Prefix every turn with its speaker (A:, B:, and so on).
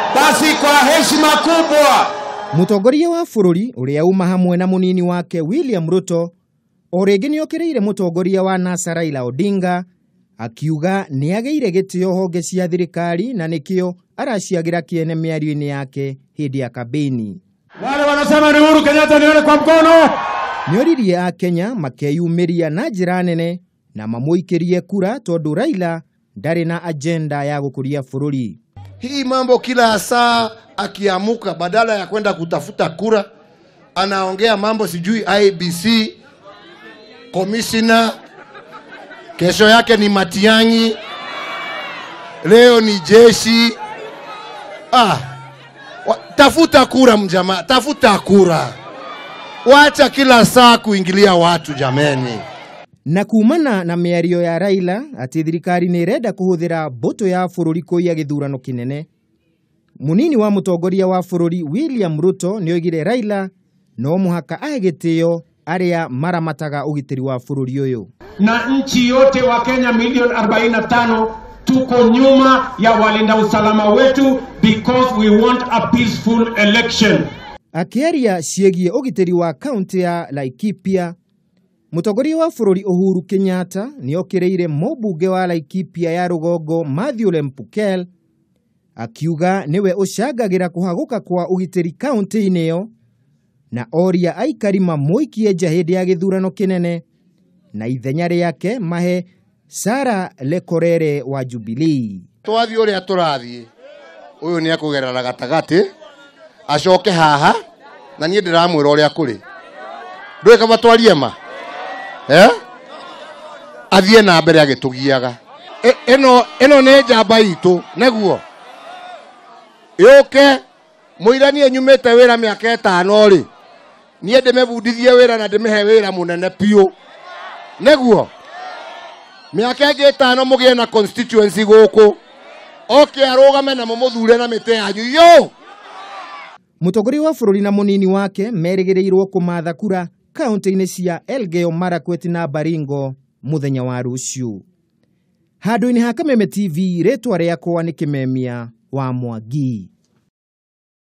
A: Basi kwa heshima kubwa,
B: Mutongoria wa bururi uria uma hamwe na munini wake William Ruto oringi niokireire mutongoria wa NASA Raila Odinga akiuga ni ageire gitio honge cia thirikari na nikio araciagira kiene miario-ini yake hindi ya kambeni.
A: Wale wanasema ni Uhuru Kenyatta nione kwa mkono.
B: Oririe a Kenya makeyumiria na njira nene na mamuikirie kura tondu Raila ndari na agenda ya gukuria bururi.
C: Hii mambo kila saa akiamuka badala ya kwenda kutafuta kura anaongea mambo sijui IBC commissioner, kesho yake ni Matiang'i, leo ni jeshi. Tafuta kura mjamaa, tafuta kura. Wacha kila saa kuingilia watu jameni.
B: Na kumana na miario ya Raila ati thirikari ni irenda kuhuthira mbuto ya bururi kuiya githurano kinene, munini wa mutongoria wa bururi William Ruto nioigire Raila no muhaka agitio aria maramataga ugitiri wa bururi uyu.
A: Na nchi yote wa Kenya milioni 45 tuko nyuma ya walinda usalama wetu because we want a peaceful election.
B: Akiaria ciegie ugitiri wa kaunti ya Laikipia, mutongoria wa bururi Uhuru Kenyatta niokireire mubunge wa Laikipia ya rugongo Mutongoria akiuga niwe ucagagira kuhaguka kwa ugitiri kaunti-ini iyo na oria aikari mamuikirie hindi ya githurano kinene na ithenya riake mahe turorete wa Jubilee.
C: Twathi uria turathie uyu ni akugerera gatagati acoke haha na nie ndiramwira uria kuri ndwe kama twarie ma athie na mbere agitugiaga eno ne njamba itu neguo yuke muiranie nyumite wira miaka 5 ri nie ndimebundithie wira na ndimehe wira munene piu neguo miaka 5 mugie na constituency guku arugame na mumuthure na mite yanyu yo.
B: Mutongoria wa bururi na munini wake merigireirwo kumatha kura kaunti-ini cia Elgeyo Marakwet na Baringo muthenya wa ruciu. Handu-ini ha Kameme TV ritwa riakwa ni Kimemia wa Mwangi.